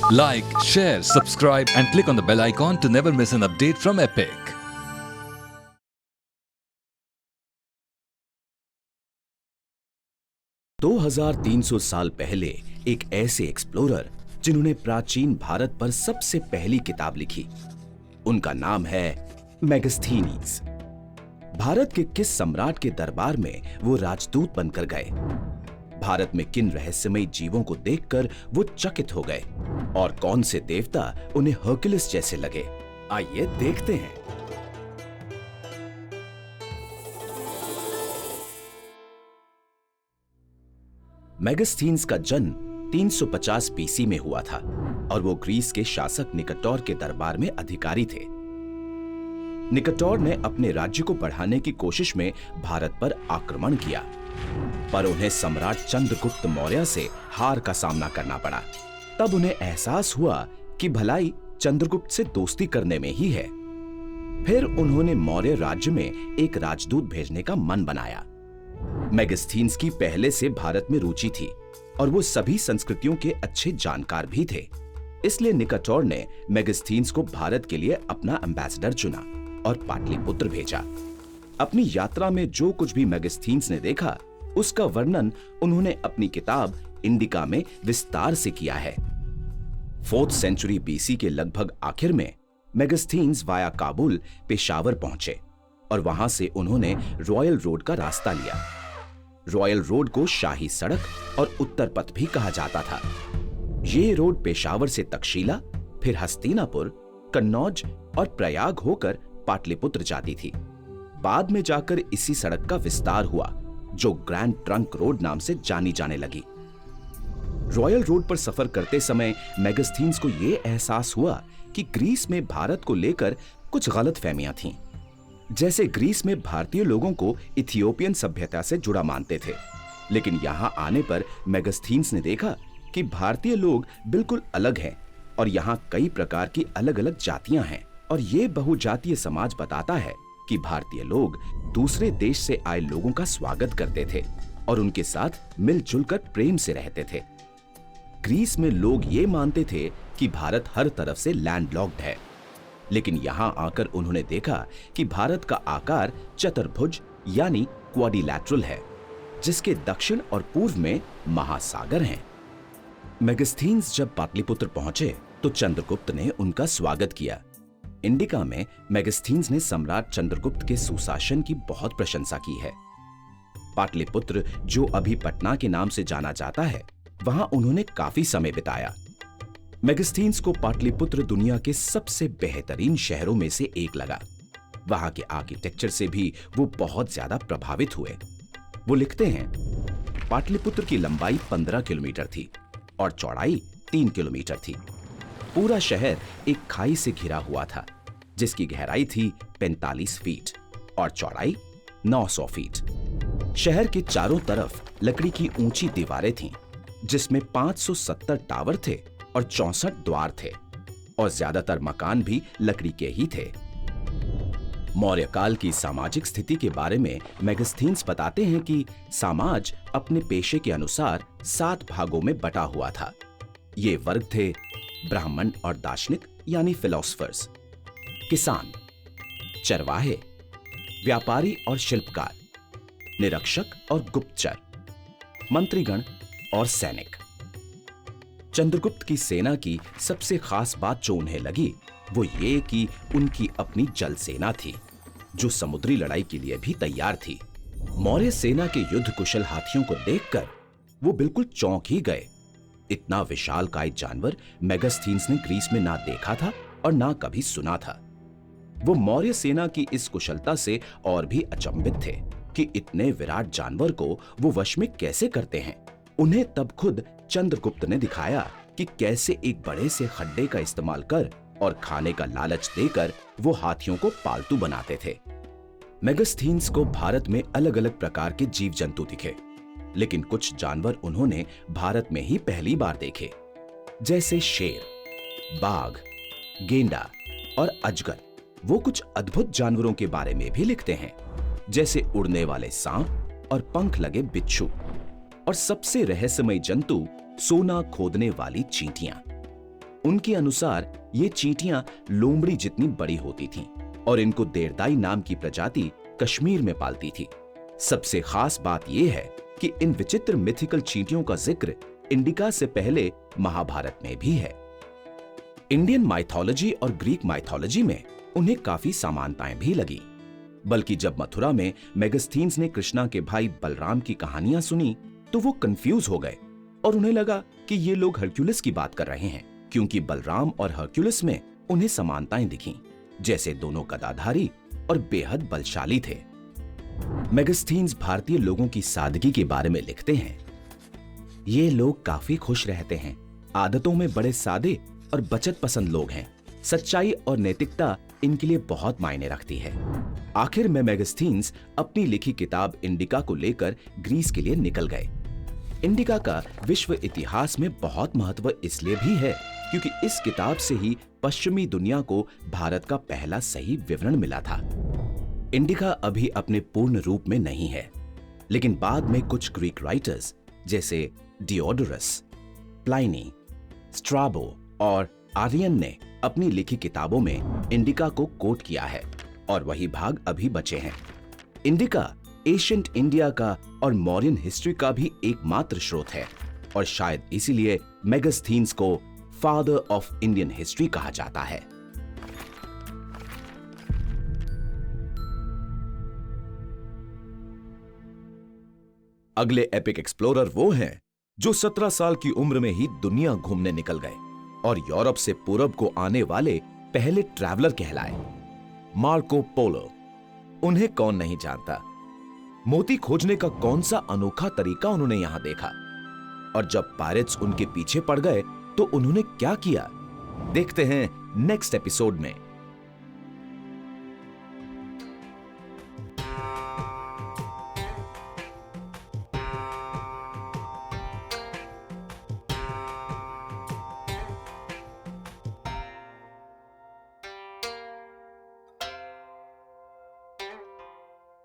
Like, share, subscribe and click on the bell icon to never miss an update from Epic. दो 2300 साल पहले एक ऐसे explorer जिन्होंने प्राचीन भारत पर सबसे पहली किताब लिखी, उनका नाम है मेगास्थनीज। भारत के किस सम्राट के दरबार में वो राजदूत बनकर गए? भारत में किन रहस्यमयी जीवों को देखकर वो चकित हो गए और कौन से देवता उन्हें हर्कुलिस जैसे लगे? आइए देखते हैं। मेगास्थनीज का जन्म 350 बीसी में हुआ था और वो ग्रीस के शासक निकटोर के दरबार में अधिकारी थे। निकटोर ने अपने राज्य को बढ़ाने की कोशिश में भारत पर आक्रमण किया, पर उन्हें सम्राट चंद्रगुप्त मौर्य से हार का सामना करना पड़ा। तब उन्हें एहसास हुआ कि भलाई चंद्रगुप्त से दोस्ती करने में ही है। फिर उन्होंने मौर्य राज्य में एक राजदूत भेजने का मन बनाया। मेगास्थनीज की पहले से भारत में रुचि थी और वो सभी संस्कृतियों के अच्छे जानकार भी थे। इसलिए निकटोर ने मेगास्थनीज को भारत के लिए अपना एम्बेसडर चुना और पाटलिपुत्र भेजा। अपनी यात्रा में जो कुछ भी मेगास्थनीज ने देखा, उसका वर्णन उन्होंने अपनी किताब इंडिका में विस्तार से किया है। 4th सेंचुरी बीसी के लगभग आखिर में मेगास्थनीज वाया काबुल पेशावर पहुंचे और वहां से उन्होंने रॉयल रोड का रास्ता लिया। रॉयल रोड को शाही सड़क और उत्तर पथ भी कहा जाता था। ये रोड पेशावर से तक्षशिला, फिर हस्तिनापुर, कन्नौज और प्रयाग होकर पाटलिपुत्र जाती थी। बाद में जाकर इसी सड़क का विस्तार हुआ, जो ग्रैंड ट्रंक रोड नाम से जानी जाने लगी। रॉयल रोड पर सफर करते समय मेगास्थनीज को यह एहसास हुआ कि ग्रीस में भारत को लेकर कुछ गलतफहमियां थीं। जैसे ग्रीस में भारतीय लोगों को इथियोपियन सभ्यता से जुड़ा मानते थे, लेकिन यहां आने पर मेगास्थनीज ने देखा कि भारतीय लोग बिल्कुल अलग हैं और यहां कई प्रकार की अलग अलग जातियां हैं। और ये बहुजातीय समाज बताता है कि भारतीय लोग दूसरे देश से आए लोगों का स्वागत करते थे और उनके साथ मिलजुल कर प्रेम से रहते थे। ग्रीस में लोग ये मानते थे कि भारत हर तरफ से लैंडलॉक्ड है, लेकिन यहां आकर उन्होंने देखा कि भारत का आकार चतुर्भुज यानी क्वाड्रिलैटरल है, जिसके दक्षिण और पूर्व में महासागर हैं। मेगास्थनीज जब पाटलिपुत्र पहुंचे तो चंद्रगुप्त ने उनका स्वागत किया। इंडिका में मेगास्थनीज ने सम्राट चंद्रगुप्त के सुशासन की बहुत प्रशंसा की है। पाटलिपुत्र, जो अभी पटना के नाम से जाना जाता है, वहां उन्होंने काफी समय बिताया। मेगास्थनीज को पाटलिपुत्र दुनिया के सबसे बेहतरीन शहरों में से एक लगा। वहां के आर्किटेक्चर से भी वो बहुत ज्यादा प्रभावित हुए। वो लिखते हैं, पाटलिपुत्र की लंबाई 15 किलोमीटर थी और चौड़ाई 3 किलोमीटर थी। पूरा शहर एक खाई से घिरा हुआ था, जिसकी गहराई थी 45 फीट और चौड़ाई 900 फीट। शहर के चारों तरफ लकड़ी की ऊंची दीवारें थीं, जिसमें 570 टावर थे और 64 द्वार थे और ज्यादातर मकान भी लकड़ी के ही थे। मौर्य काल की सामाजिक स्थिति के बारे में मेगास्थनीज बताते हैं कि समाज अपने पेशे के अनुसार 7 भागों में बटा हुआ था। ये वर्ग थे ब्राह्मण और दार्शनिक यानी फिलोसफर्स, किसान, चरवाहे, व्यापारी और शिल्पकार, निरीक्षक और गुप्तचर, मंत्रीगण और सैनिक। चंद्रगुप्त की सेना की सबसे खास बात जो उन्हें लगी वो ये कि उनकी अपनी जल सेना थी, जो समुद्री लड़ाई के लिए भी तैयार थी। मौर्य सेना के युद्ध कुशल हाथियों को देखकर वो बिल्कुल चौंक ही गए। इतना विशालकाय जानवर मेगास्थनीज ने ग्रीस में ना देखा था और ना कभी सुना था। वो मौर्य सेना की इस कुशलता से और भी अचंभित थे कि इतने विराट जानवर को वो वश में कैसे करते हैं। उन्हें तब खुद चंद्रगुप्त ने दिखाया कि कैसे एक बड़े से खड्डे का इस्तेमाल कर और खाने का लालच देकर वो हाथियों को पालतू बनाते थे। मेगास्थनीज को भारत में अलग अलग प्रकार के जीव जंतु दिखे, लेकिन कुछ जानवर उन्होंने भारत में ही पहली बार देखे, जैसे शेर, बाघ, गेंडा और अजगर। वो कुछ अद्भुत जानवरों के बारे में भी लिखते हैं, जैसे उड़ने वाले सांप और पंख लगे बिच्छू, और सबसे रहस्यमय जंतु सोना खोदने वाली चींटियां। उनके अनुसार ये चींटियां लोमड़ी जितनी बड़ी होती थीं और इनको देरदाई नाम की प्रजाति कश्मीर में पालती थी। सबसे खास बात यह है कि इन विचित्र मिथिकल चींटियों का जिक्र इंडिका से पहले महाभारत में भी है। इंडियन माइथोलॉजी और ग्रीक माइथोलॉजी में उन्हें काफी समानताएं भी लगी। बल्कि जब मथुरा में मेगास्थीन्स ने कृष्णा के भाई बलराम की कहानियां सुनी तो वो कंफ्यूज हो गए और उन्हें लगा कि ये लोग हरक्यूलिस की बात कर रहे हैं, क्योंकि बलराम और हरक्यूलिस में उन्हें समानताएं दिखीं, जैसे दोनों गदाधारी और बेहद बलशाली थे। मेगास्थीन्स भारतीय लोगों की सादगी के बारे में लिखते हैं। ये लोग काफी खुश रहते हैं, आदतों में बड़े सादे और बचत पसंद लोग हैं। सच्चाई और नैतिकता इनके लिए बहुत मायने रखती है। आखिर में मेगास्थीन्स अपनी लिखी किताब इंडिका को लेकर ग्रीस के लिए निकल गए। इंडिका का विश्व इतिहास में बहुत महत्व इसलिए भी है क्योंकि इस किताब से ही पश्चिमी दुनिया को भारत का पहला सही विवरण मिला था। इंडिका अभी अपने पूर्ण रूप में नहीं है, लेकिन बाद में कुछ ग्रीक राइटर्स जैसे डियोडोरस, प्लाइनी, स्ट्राबो और आर्यन ने अपनी लिखी किताबों में इंडिका को कोट किया है और वही भाग अभी बचे हैं। इंडिका एशियंट इंडिया का और मौर्यन हिस्ट्री का भी एकमात्र स्रोत है और शायद इसीलिए मेगास्थीन्स को फादर ऑफ इंडियन हिस्ट्री कहा जाता है। अगले एपिक एक्सप्लोरर वो हैं जो 17 साल की उम्र में ही दुनिया घूमने निकल गए और यूरोप से पूरब को आने वाले पहले ट्रैवलर कहलाए, मार्को पोलो। उन्हें कौन नहीं जानता। मोती खोजने का कौन सा अनोखा तरीका उन्होंने यहां देखा और जब पायरेट्स उनके पीछे पड़ गए तो उन्होंने क्या किया, देखते हैं नेक्स्ट एपिसोड में।